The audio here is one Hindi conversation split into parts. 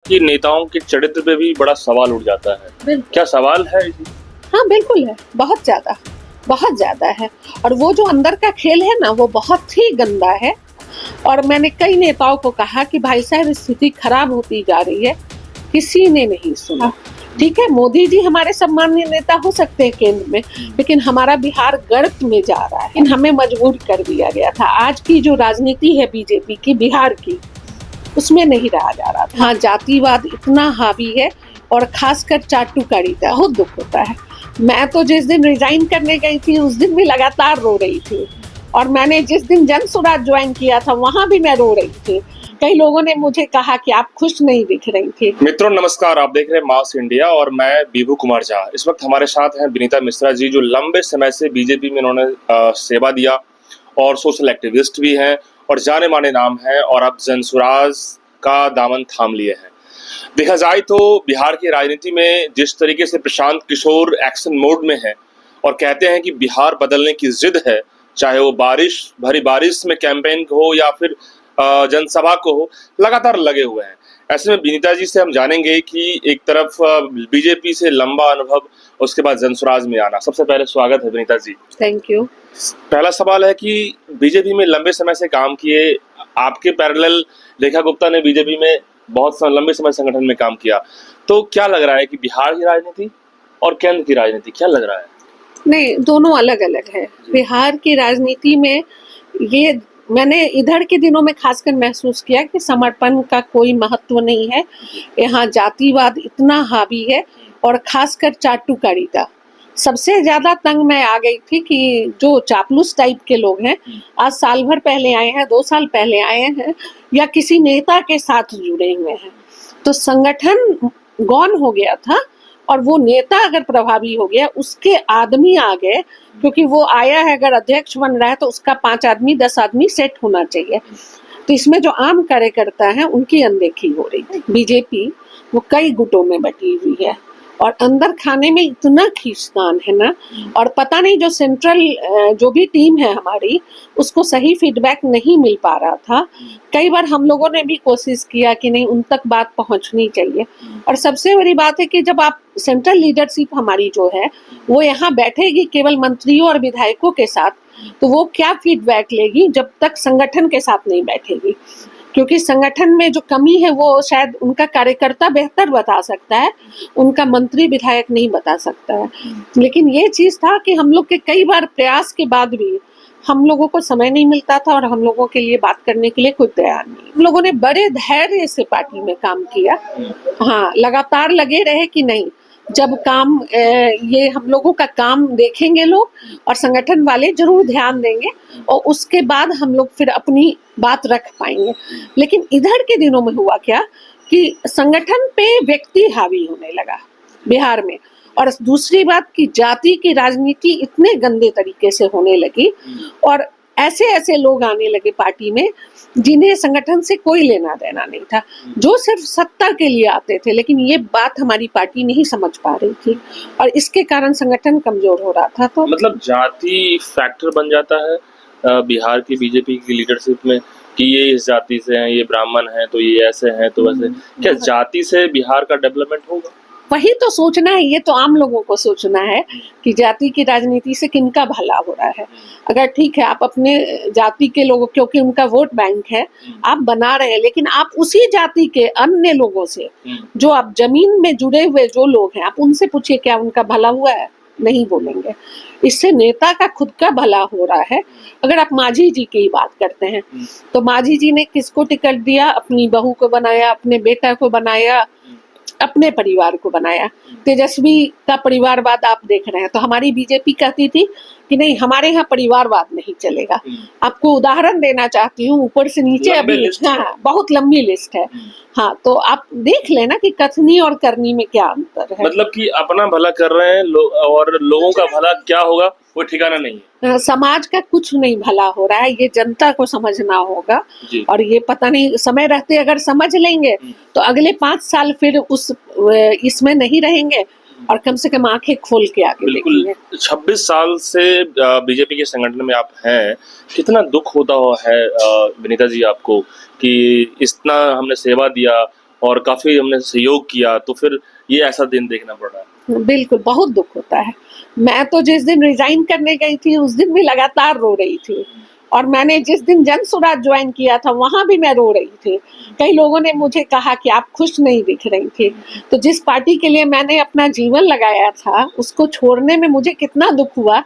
कि नेताओं के चरित्र पे भी बड़ा सवाल उठ जाता है। क्या सवाल है? हाँ बिल्कुल है, बहुत ज्यादा है। और वो जो अंदर का खेल है ना, वो बहुत ही गंदा है। और मैंने कई नेताओं को कहा कि भाई साहब स्थिति खराब होती जा रही है, किसी ने नहीं सुना। ठीक है, मोदी जी हमारे सम्मानीय नेता हो सकते हैं केंद्र में, लेकिन हमारा बिहार गर्त में जा रहा है। लेकिन हमें मजबूर कर दिया गया था। आज की जो राजनीति है बीजेपी की बिहार की, उसमें नहीं रहा जा रहा था। हाँ, जातिवाद इतना हावी है और खासकर चाटुकारिता, बहुत दुख होता है। मैं तो जिस दिन रिजाइन करने गई थी उस दिन भी लगातार रो रही थी, और मैंने जिस दिन जन स्वराज ज्वाइन किया था वहां भी मैं रो रही थी। कई लोगों ने मुझे कहा कि आप खुश नहीं दिख रही थी। मित्रों नमस्कार, आप देख रहे हैं मास इंडिया और मैं बीभू कुमार झा। इस वक्त हमारे साथ हैं विनीता मिश्रा जी, जो लंबे समय से बीजेपी में इन्होंने सेवा दिया और सोशल एक्टिविस्ट भी हैं और जाने माने नाम हैं, और अब जन स्वराज का दामन थाम लिए हैं। देखा जाए तो बिहार की राजनीति में जिस तरीके से प्रशांत किशोर एक्शन मोड में है और कहते हैं कि बिहार बदलने की जिद है, चाहे वो बारिश भरी बारिश में कैंपेन हो या फिर जनसभा को हो, लगातार लगे हुए हैं। ऐसे में विनीता जी से हम जानेंगे कि एक तरफ बीजेपी से लंबा अनुभव, उसके बाद जनस्वराज में आना। सबसे पहले स्वागत है विनीता जी। Thank you. पहला सवाल है कि बीजेपी में लंबे समय से काम किए, आपके पैरेलल रेखा गुप्ता ने बीजेपी में बहुत लंबे समय संगठन में काम किया, तो क्या लग रहा है कि बिहार की राजनीति और केंद्र की राजनीति क्या लग रहा है? नहीं, दोनों अलग अलग है। बिहार की राजनीति में ये मैंने इधर के दिनों में खासकर महसूस किया कि समर्पण का कोई महत्व नहीं है। यहाँ जातिवाद इतना हावी है और खासकर चाटुकारिता। सबसे ज्यादा तंग मैं आ गई थी कि जो चापलूस टाइप के लोग हैं, आज साल भर पहले आए हैं, 2 साल पहले आए हैं, या किसी नेता के साथ जुड़े हुए हैं, तो संगठन गौन हो गया था। और वो नेता अगर प्रभावी हो गया, उसके आदमी आ गए, क्योंकि वो आया है, अगर अध्यक्ष बन रहा है तो उसका 5 आदमी 10 आदमी सेट होना चाहिए। तो इसमें जो आम कार्यकर्ता हैं उनकी अनदेखी हो रही थी। बीजेपी वो कई गुटों में बटी हुई है और अंदर खाने में इतना खींचतान है ना, और पता नहीं जो सेंट्रल जो भी टीम है हमारी, उसको सही फीडबैक नहीं मिल पा रहा था। कई बार हम लोगों ने भी कोशिश किया कि नहीं, उन तक बात पहुंचनी चाहिए। और सबसे बड़ी बात है कि जब आप सेंट्रल लीडरशिप हमारी जो है वो यहाँ बैठेगी केवल मंत्रियों और विधायकों के साथ, तो वो क्या फीडबैक लेगी जब तक संगठन के साथ नहीं बैठेगी। क्योंकि संगठन में जो कमी है वो शायद उनका कार्यकर्ता बेहतर बता सकता है, उनका मंत्री विधायक नहीं बता सकता है। लेकिन ये चीज था कि हम लोग के कई बार प्रयास के बाद भी हम लोगों को समय नहीं मिलता था और हम लोगों के लिए बात करने के लिए कोई तैयार नहीं। हम लोगों ने बड़े धैर्य से पार्टी में काम किया। हाँ, लगातार लगे रहे कि नहीं, जब काम ये हम लोगों का काम देखेंगे लोग और संगठन वाले जरूर ध्यान देंगे, और उसके बाद हम लोग फिर अपनी बात रख पाएंगे। लेकिन इधर के दिनों में हुआ क्या कि संगठन पे व्यक्ति हावी होने लगा बिहार में, और दूसरी बात कि जाति की राजनीति इतने गंदे तरीके से होने लगी, और ऐसे ऐसे लोग आने लगे पार्टी में जिन्हें संगठन से कोई लेना देना नहीं था, जो सिर्फ सत्ता के लिए आते थे। लेकिन ये बात हमारी पार्टी नहीं समझ पा रही थी और इसके कारण संगठन कमजोर हो रहा था। तो मतलब जाति फैक्टर बन जाता है बिहार की बीजेपी की लीडरशिप में कि ये इस जाति से हैं, ये ब्राह्मण हैं, तो ये ऐसे हैं, तो वैसे। क्या जाति से बिहार का डेवलपमेंट होगा? वही तो सोचना है, ये तो आम लोगों को सोचना है कि जाति की राजनीति से किनका भला हो रहा है। अगर ठीक है, आप अपने जाति के लोगों, क्योंकि उनका वोट बैंक है, आप बना रहे हैं, लेकिन आप उसी जाति के अन्य लोगों से, जो आप जमीन में जुड़े हुए जो लोग हैं, आप उनसे पूछिए क्या उनका भला हुआ है, नहीं बोलेंगे। इससे नेता का खुद का भला हो रहा है। अगर आप मांझी जी की बात करते हैं, तो मांझी जी ने किसको टिकट दिया? अपनी बहू को बनाया, अपने बेटा को बनाया, अपने परिवार को बनाया। तेजस्वी का परिवारवाद आप देख रहे हैं। तो हमारी बीजेपी कहती थी कि नहीं, हमारे यहाँ परिवारवाद नहीं चलेगा। आपको उदाहरण देना चाहती हूँ ऊपर से नीचे, अभी हाँ बहुत लंबी लिस्ट है। हाँ, तो आप देख लेना कि कथनी और करनी में क्या अंतर है। मतलब कि अपना भला कर रहे हैं और लोगों का भला क्या होगा वो ठिकाना नहीं है। समाज का कुछ नहीं भला हो रहा है, ये जनता को समझना होगा। और ये पता नहीं, समय रहते अगर समझ लेंगे तो अगले 5 साल फिर उस इसमें नहीं रहेंगे और कम से कम आंखें खोल के आगे देखेंगे। 26 साल से बीजेपी के संगठन में आप हैं, कितना दुख होता है विनीता जी आपको कि इतना हमने सेवा दिया और काफी हमने सहयोग किया, तो फिर ये ऐसा दिन देखना पड़ रहा है। बिल्कुल, बहुत दुख होता है। मैं तो जिस दिन रिजाइन करने गई थी उस दिन भी लगातार रो रही थी, और मैंने जिस दिन जन स्वराज ज्वाइन किया था वहां भी मैं रो रही थी। कई लोगों ने मुझे कहा कि आप खुश नहीं दिख रही थी। तो जिस पार्टी के लिए मैंने अपना जीवन लगाया था उसको छोड़ने में मुझे कितना दुख हुआ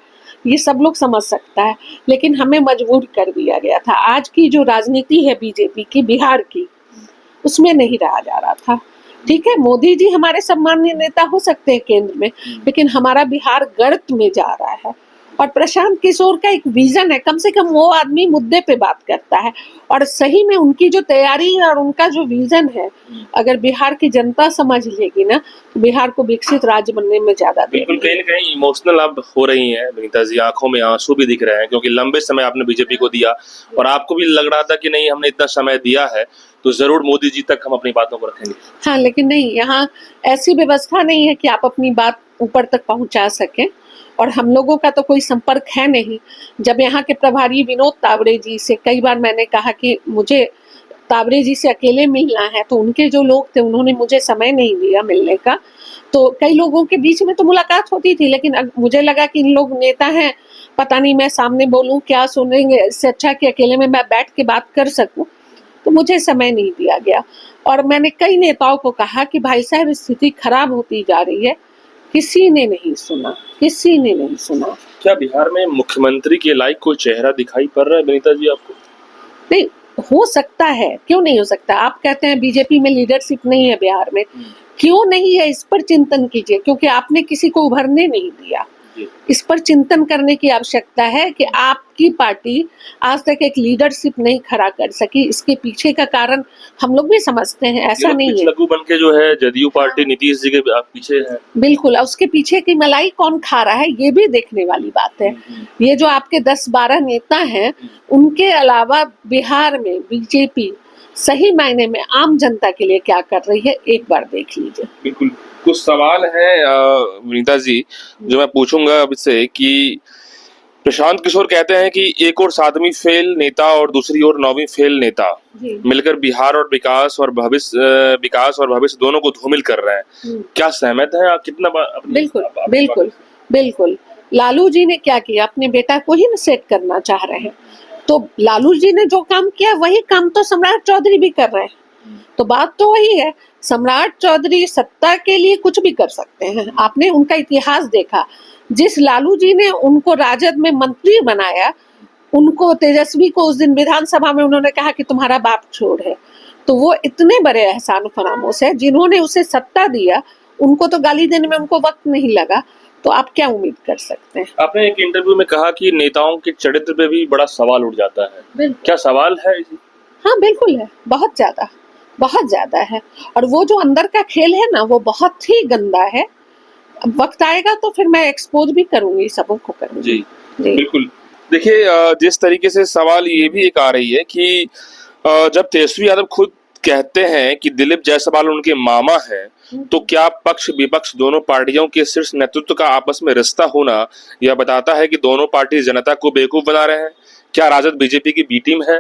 ये सब लोग समझ सकता है, लेकिन हमें मजबूर कर दिया गया था। आज की जो राजनीति है बीजेपी की बिहार की, उसमें नहीं रहा जा रहा था। ठीक है, मोदी जी हमारे सम्मानीय नेता हो सकते हैं केंद्र में, लेकिन हमारा बिहार गर्त में जा रहा है। और प्रशांत किशोर का एक विजन है, कम से कम वो आदमी मुद्दे पे बात करता है, और सही में उनकी जो तैयारी है और उनका जो विजन है, अगर बिहार की जनता समझ लेगी ना तो बिहार को विकसित राज्य बनने में ज्यादा देर बिल्कुल, कहीं न कहीं इमोशनल आप हो रही हैं विनीता जी, आंखों में आंसू भी दिख रहे हैं, क्योंकि लंबे समय आपने बीजेपी को दिया और आपको भी लग रहा था कि नहीं, हमने इतना समय दिया है तो जरूर मोदी जी तक हम अपनी बातों को रखेंगे। हाँ, लेकिन नहीं, यहाँ ऐसी व्यवस्था नहीं है कि आप अपनी बात ऊपर तक पहुंचा सकें, और हम लोगों का तो कोई संपर्क है नहीं। जब यहाँ के प्रभारी विनोद तावड़े जी से कई बार मैंने कहा कि मुझे तावड़े जी से अकेले मिलना है, तो उनके जो लोग थे उन्होंने मुझे समय नहीं दिया मिलने का। तो कई लोगों के बीच में तो मुलाकात होती थी, लेकिन मुझे लगा कि इन लोग नेता हैं, पता नहीं मैं सामने बोलूं क्या सुनेंगे, इससे अच्छा कि अकेले में मैं बैठ के बात कर सकूं। तो मुझे समय नहीं दिया गया, और मैंने कई नेताओं को कहा कि भाई साहब स्थिति खराब होती जा रही है, किसी ने नहीं सुना, किसी ने नहीं सुना। क्या बिहार में मुख्यमंत्री के लायक कोई चेहरा दिखाई पड़ रहा है विनीता जी आपको? नहीं, हो सकता है, क्यों नहीं हो सकता। आप कहते हैं बीजेपी में लीडरशिप नहीं है बिहार में, क्यों नहीं है इस पर चिंतन कीजिए, क्योंकि आपने किसी को उभरने नहीं दिया। इस पर चिंतन करने की आवश्यकता है कि आपकी पार्टी आज तक एक लीडरशिप नहीं खड़ा कर सकी। इसके पीछे का कारण हम लोग भी समझते हैं, ऐसा नहीं है। लघु बन के जो है जदयू पार्टी नीतीश जी के पीछे है। बिल्कुल, उसके पीछे की मलाई कौन खा रहा है ये भी देखने वाली बात है। ये जो आपके 10-12 नेता हैं, उनके अलावा बिहार में बीजेपी सही मायने में आम जनता के लिए क्या कर रही है, एक बार देख लीजिए। बिल्कुल, कुछ सवाल हैं विनीता जी जो मैं पूछूंगा अब से कि प्रशांत किशोर कहते हैं कि एक और 7वीं फेल नेता और दूसरी ओर 9वीं फेल नेता मिलकर बिहार और विकास और भविष्य दोनों को धूमिल कर रहे हैं। क्या सहमत हैं आप? कितना बिल्कुल बिल्कुल बिल्कुल। लालू जी ने क्या किया, अपने बेटा को ही सेट करना चाह रहे हैं। तो लालू जी ने जो काम किया वही काम तो सम्राट चौधरी भी कर रहे हैं। तो बात तो वही है, सम्राट चौधरी सत्ता के लिए कुछ भी कर सकते हैं। आपने उनका इतिहास देखा, जिस लालू जी ने उनको राजद में मंत्री बनाया, उनको तेजस्वी को उस दिन विधानसभा में उन्होंने कहा कि तुम्हारा बाप चोर है। तो वो इतने बड़े एहसान फरामोश है, जिन्होंने उसे सत्ता दिया उनको तो गाली देने में उनको वक्त नहीं लगा। तो आप क्या उम्मीद कर सकते हैं? आपने एक इंटरव्यू में कहा कि नेताओं के चरित्र पे भी बड़ा सवाल उठ जाता है, क्या सवाल है? हाँ बिल्कुल है, बहुत ज्यादा है। और वो जो अंदर का खेल है ना, वो बहुत ही गंदा है। वक्त आएगा तो फिर मैं एक्सपोज भी करूंगी, सबों को करूंगी। जी बिल्कुल। देखिए, जिस तरीके से सवाल ये भी एक आ रही है कि जब तेजस्वी यादव खुद कहते हैं कि दिलीप जायसवाल उनके मामा है, तो क्या पक्ष विपक्ष दोनों पार्टियों के शीर्ष नेतृत्व का आपस में रिश्ता होना यह बताता है कि दोनों पार्टी जनता को बेवकूफ बना रहे हैं? क्या राजद बीजेपी की बी टीम है?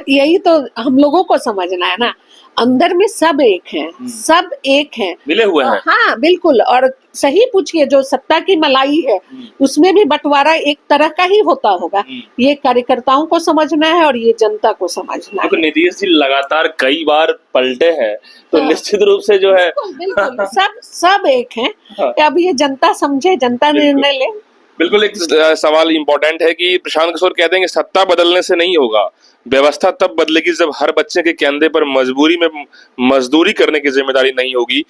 यही तो हम लोगों को समझना है ना, अंदर में सब एक हैं, सब एक हैं, मिले हुए हैं। हाँ बिल्कुल। और सही पूछिए, जो सत्ता की मलाई है उसमें भी बंटवारा एक तरह का ही होता होगा। ये कार्यकर्ताओं को समझना है और ये जनता को समझना है। तो नीतीश जी लगातार कई बार पलटे हैं, तो हाँ, निश्चित रूप से जो है बिल्कुल सब एक हैं। हाँ। अब ये जनता समझे, जनता निर्णय ले। बिल्कुल। एक सवाल इम्पोर्टेंट है कि प्रशांत किशोर कहते हैं कि सत्ता बदलने से नहीं होगा, व्यवस्था तब बदलेगी जब हर बच्चे के कंधे पर मजबूरी में मजदूरी करने की जिम्मेदारी नहीं होगी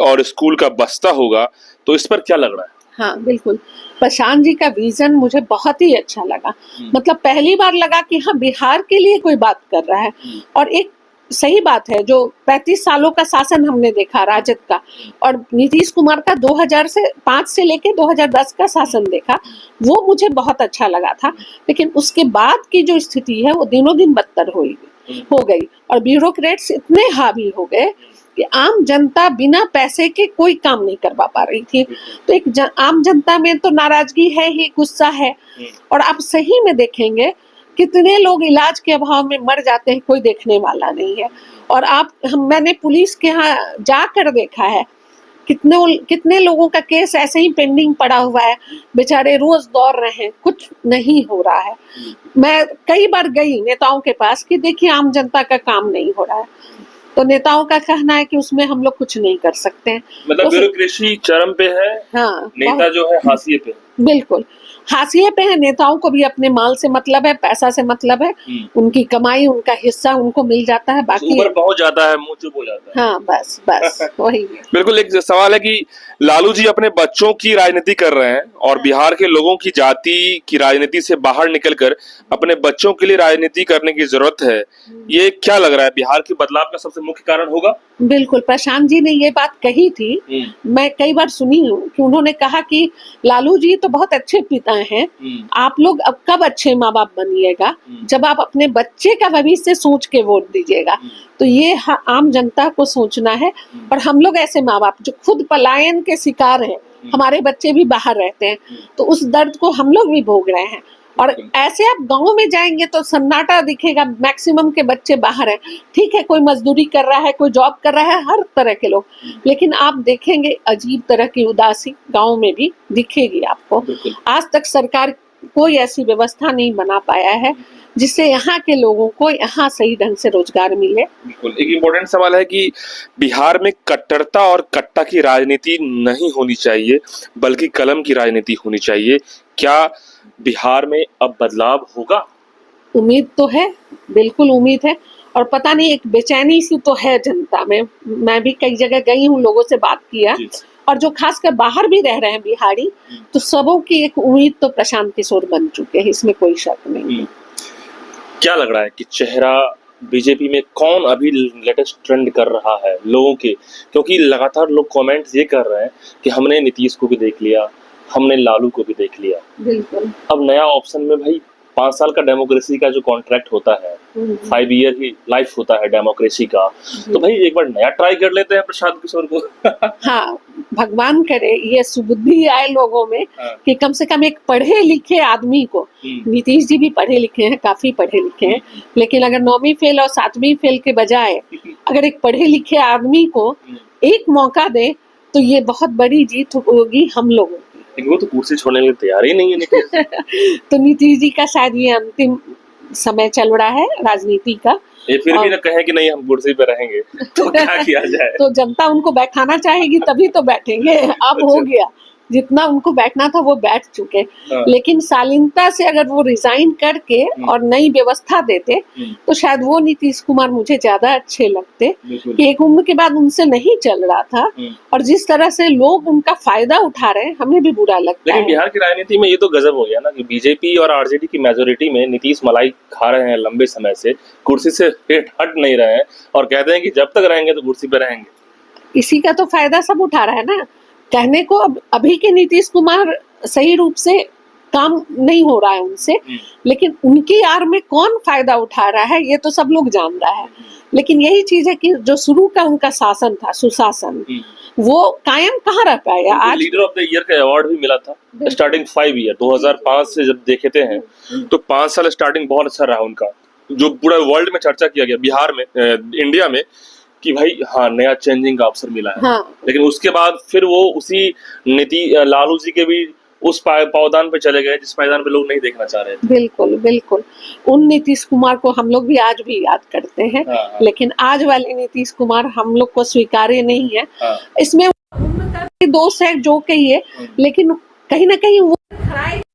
और स्कूल का बस्ता होगा। तो इस पर क्या लग रहा है? हाँ बिल्कुल, प्रशांत जी का विजन मुझे बहुत ही अच्छा लगा। मतलब पहली बार लगा कि हाँ, बिहार के लिए कोई बात कर रहा है। और एक सही बात है, जो 35 सालों का शासन हमने देखा राजद का, और नीतीश कुमार का 2005 से लेके 2010 का शासन देखा, वो मुझे बहुत अच्छा लगा था। लेकिन उसके बाद की जो स्थिति है वो दिनों दिन बदतर हो गई, और ब्यूरोक्रेट्स इतने हावी हो गए कि आम जनता बिना पैसे के कोई काम नहीं करवा पा रही थी। तो एक आम जनता में तो नाराजगी है ही, गुस्सा है। और आप सही में देखेंगे कितने लोग इलाज के अभाव में मर जाते हैं, कोई देखने वाला नहीं है। और मैंने पुलिस के यहाँ जाकर देखा है, कितने लोगों का केस ऐसे ही पेंडिंग पड़ा हुआ है, बेचारे रोज दौड़ रहे हैं, कुछ नहीं हो रहा है। मैं कई बार गई नेताओं के पास कि देखिए आम जनता का काम नहीं हो रहा है, तो नेताओं का कहना है कि उसमें हम लोग कुछ नहीं कर सकते हैं। मतलब तो ब्यूरोक्रेसी चरम पे है, हाँ, नेता जो है हाशिए पे। बिल्कुल हाशिए पे है। नेताओं को भी अपने माल से मतलब है, पैसा से मतलब है, उनकी कमाई, उनका हिस्सा उनको मिल जाता है, बाकी ऊपर पहुंच जाता है, मुंह चुप हो जाता है। हाँ, बस बस वही है। बिल्कुल। एक सवाल है कि लालू जी अपने बच्चों की राजनीति कर रहे हैं और बिहार के लोगों की जाति की राजनीति से बाहर निकलकर अपने बच्चों के लिए राजनीति करने की जरूरत है, ये क्या लग रहा है बिहार के बदलाव का सबसे मुख्य कारण होगा? बिल्कुल, प्रशांत जी ने ये बात कही थी, मैं कई बार सुनी हूँ कि उन्होंने कहा कि लालू जी तो बहुत अच्छे पिता हैं, आप लोग अब कब अच्छे माँ बाप बनिएगा, जब आप अपने बच्चे का भविष्य सोच के वोट दीजिएगा। तो ये आम जनता को सोचना है। और हम लोग ऐसे माँ बाप जो खुद पलायन के शिकार हैं, हमारे बच्चे भी बाहर रहते हैं, तो उस दर्द को हम लोग भी भोग रहे हैं। और ऐसे आप गांव में जाएंगे तो सन्नाटा दिखेगा, मैक्सिमम के बच्चे बाहर हैं। ठीक है, कोई मजदूरी कर रहा है, कोई जॉब कर रहा है, हर तरह के लोग, लेकिन आप देखेंगे अजीब तरह की उदासी गांव में भी दिखेगी आपको। आज तक सरकार कोई ऐसी व्यवस्था नहीं बना पाया है जिससे यहाँ के लोगों को यहाँ सही ढंग से रोजगार मिले। बिल्कुल। एक इम्पोर्टेंट सवाल है कि बिहार में कट्टरता और कट्टा की राजनीति नहीं होनी चाहिए, बल्कि कलम की राजनीति होनी चाहिए। क्या बिहार में अब बदलाव होगा? उम्मीद तो है, बिल्कुल उम्मीद है। और पता नहीं, एक बेचैनी सी तो है जनता में। मैं भी कई जगह गई हूँ, लोगों से बात किया, और जो खासकर बाहर भी रह रहे हैं बिहारी, तो सबों की एक उम्मीद तो प्रशांत किशोर बन चुके हैं, इसमें कोई शक नहीं। क्या लग रहा है कि चेहरा बीजेपी में कौन अभी लेटेस्ट ट्रेंड कर रहा है लोगों के? क्योंकि लगातार लोग कमेंट्स ये कर रहे हैं कि हमने नीतीश को भी देख लिया, हमने लालू को भी देख लिया, बिल्कुल अब नया ऑप्शन में भाई 5 साल का डेमोक्रेसी का जो कॉन्ट्रैक्ट होता है, 5 ईयर की लाइफ होता है डेमोक्रेसी का, तो भाई एक बार नया ट्राई कर लेते हैं प्रशांत किशोर को। हाँ, भगवान करे ये सुबुद्धि आए लोगों में कि कम से कम एक पढ़े लिखे आदमी को, नीतीश जी भी पढ़े लिखे हैं, काफी पढ़े लिखे हैं, लेकिन अगर 9वीं फेल और 7वीं फेल के बजाय अगर एक पढ़े लिखे आदमी को एक मौका दे तो ये बहुत बड़ी जीत होगी हम लोगों की। वो तो कुर्सी छोड़ने के लिए तैयार ही नहीं है नीतीश। तो नीतीश जी का शायद ये अंतिम समय चल रहा है राजनीति का। ये फिर भी ना कहे कि नहीं हम कुर्सी पे रहेंगे, तो क्या किया जाए? तो जनता उनको बैठाना चाहेगी तभी तो बैठेंगे। अब हो गया, जितना उनको बैठना था वो बैठ चुके। लेकिन शालीनता से अगर वो रिजाइन करके और नई व्यवस्था देते तो शायद वो नीतीश कुमार मुझे ज्यादा अच्छे लगते, कि एक उम्र के बाद उनसे नहीं चल रहा था, और जिस तरह से लोग उनका फायदा उठा रहे हैं हमें भी बुरा लगता है। लेकिन बिहार की राजनीति में ये तो गजब हो गया ना कि बीजेपी और आरजेडी की मेजोरिटी में नीतीश मलाई खा रहे हैं लंबे समय से, कुर्सी से हट नहीं रहे हैं और कहते हैं कि जब तक रहेंगे तो कुर्सी पे रहेंगे। इसी का तो फायदा सब उठा रहा है ना। कहने को अब अभी के नीतीश कुमार सही रूप से काम नहीं हो रहा है उनसे, लेकिन उनकी आड़ में कौन फायदा उठा रहा है ये तो सब लोग जान रहा है। लेकिन यही चीज है कि जो शुरू का उनका शासन था, सुशासन, वो कायम कहाँ रह पाया। आज लीडर ऑफ द ईयर का अवार्ड भी मिला था स्टार्टिंग 5 ईयर 2005 से जब देखते हैं तो 5 साल स्टार्टिंग बहुत अच्छा रहा उनका, जो पूरा वर्ल्ड में चर्चा किया गया, बिहार में, इंडिया में, कि भाई हाँ नया चेंजिंग का अवसर मिला है। हाँ। लेकिन उसके बाद फिर वो उसी लालू जी के भी उस पावदान पे चले गए जिस मैदान पे लोग नहीं देखना चाह रहे थे। बिल्कुल बिल्कुल, उन नीतीश कुमार को हम लोग भी आज भी याद करते हैं। हाँ। लेकिन आज वाले नीतीश कुमार हम लोग को स्वीकार्य नहीं है। हाँ। इसमें उनका भी दोष है जो कहिए, लेकिन कहीं ना कहीं वो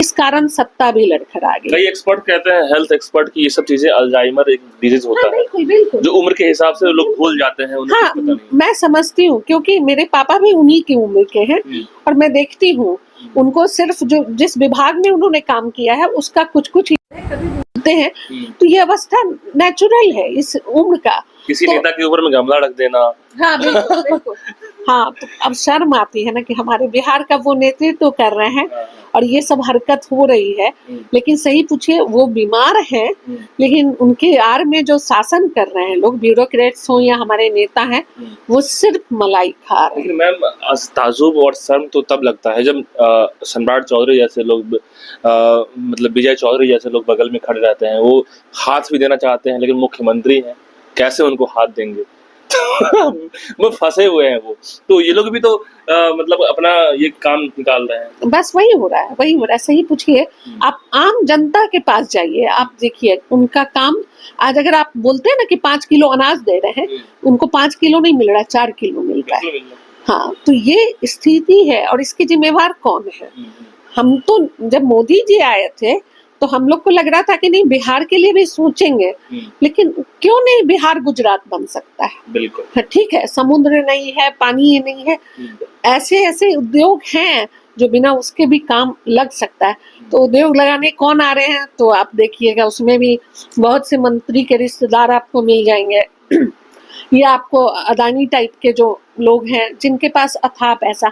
इस कारण सत्ता भी लड़खड़ा गई। कई एक्सपर्ट कहते हैं, हेल्थ एक्सपर्ट, की ये सब चीजें अल्जाइमर एक डिजीज होता है। बिल्कुल बिल्कुल, जो उम्र के हिसाब से लोग भूल जाते हैं, उन्हें हाँ, पता नहीं। मैं समझती हूँ क्योंकि मेरे पापा भी उन्हीं की उम्र के हैं और मैं देखती हूँ उनको, सिर्फ जो जिस विभाग में उन्होंने काम किया है उसका कुछ कभी बोलते हैं तो ये अवस्था नेचुरल है इस उम्र का। किसी नेता के ऊपर में गमला रख देना, हाँ बिल्कुल बिल्कुल, हाँ, तो अब शर्म आती है ना कि हमारे बिहार का वो नेतृत्व कर रहे हैं और ये सब हरकत हो रही है। लेकिन सही पूछिए, वो बीमार हैं, लेकिन उनके आड़ में जो शासन कर रहे हैं लोग, ब्यूरोक्रेट्स हों या हमारे नेता हैं, वो सिर्फ मलाई खा रहे हैं। लेकिन मैम ताजुब और शर्म तो तब लगता है जब सम्राट चौधरी जैसे लोग मतलब विजय चौधरी जैसे लोग बगल में खड़े रहते हैं, वो हाथ भी देना चाहते हैं लेकिन मुख्यमंत्री हैं, कैसे उनको हाथ देंगे? वो फंसे हुए हैं वो, तो ये लोग भी तो मतलब अपना ये काम निकाल रहे हैं। बस वही हो रहा है, वही हो रहा है। सही पूछिए, आप आम जनता के पास जाइए, आप देखिए उनका काम। आज अगर आप बोलते हैं ना कि 5 किलो अनाज दे रहे हैं, उनको 5 किलो नहीं मिल रहा है, 4 किलो मिल रहा है। हाँ, तो ये स्थिति है और इसके जिम्मेवार कौन है? हम तो जब मोदी जी आए थे तो हम लोग को लग रहा था कि नहीं, बिहार के लिए भी सोचेंगे, लेकिन क्यों नहीं बिहार गुजरात बन सकता है? बिल्कुल ठीक है, समुद्र नहीं है, पानी नहीं है, ऐसे ऐसे उद्योग हैं जो बिना उसके भी काम लग सकता है। तो उद्योग लगाने कौन आ रहे हैं? तो आप देखिएगा, उसमें भी बहुत से मंत्री के रिश्तेदार आपको मिल जाएंगे या आपको अदानी टाइप के जो लोग हैं जिनके पास अथाह पैसा।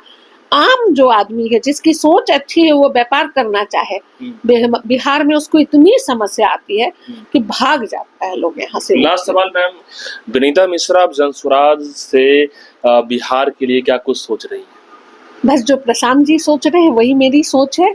आम जो आदमी है जिसकी सोच अच्छी है, वो व्यापार करना चाहे, बिहार में उसको इतनी समस्या आती है कि भाग जाता है लोग यहाँ से। लास्ट सवाल मैम, विनीता मिश्रा अब जनसुराज से बिहार के लिए क्या कुछ सोच रही है? बस जो प्रशांत जी सोच रहे हैं वही मेरी सोच है,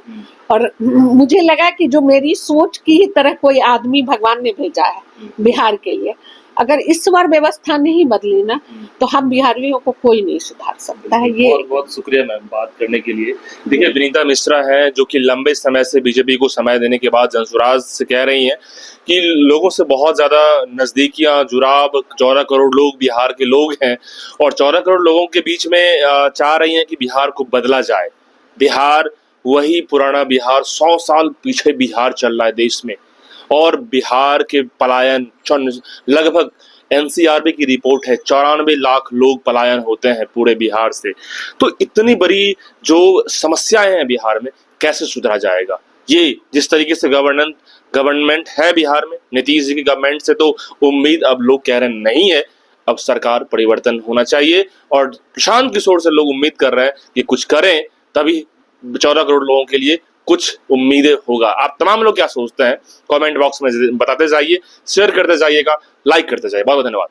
और मुझे लगा कि जो मेरी सोच की ही तरह कोई आदमी भगवान ने भेजा है बिहार के लिए। अगर इस बार व्यवस्था नहीं बदली ना, तो हम बिहारियों को कोई नहीं सुधार सकता है। ये बहुत बहुत शुक्रिया मैम बात करने के लिए। देखिए, विनीता मिश्रा है जो कि लंबे समय से बीजेपी को समय देने के बाद जनसुराज से कह रही हैं कि लोगों से बहुत ज्यादा नजदीकियां, जुड़ाव 14 करोड़ लोग बिहार के लोग हैं और 14 करोड़ लोगों के बीच में चाह रही हैं कि बिहार को बदला जाए। बिहार वही पुराना बिहार, 100 साल पीछे बिहार चल रहा है देश में, और बिहार के पलायन लगभग एनसीआरबी की रिपोर्ट है 94 लाख लोग पलायन होते हैं पूरे बिहार से। तो इतनी बड़ी जो समस्याएं हैं बिहार में, कैसे सुधरा जाएगा? ये जिस तरीके से गवर्नमेंट है बिहार में, नीतीश जी की गवर्नमेंट से तो उम्मीद अब लोग कह रहे नहीं है। अब सरकार परिवर्तन होना चाहिए और प्रशांत किशोर से लोग उम्मीद कर रहे हैं कि कुछ करें, तभी 14 करोड़ लोगों के लिए कुछ उम्मीदें होगा। आप तमाम लोग क्या सोचते हैं कमेंट बॉक्स में बताते जाइए, शेयर करते जाइएगा, लाइक करते जाइए। बहुत बहुत धन्यवाद।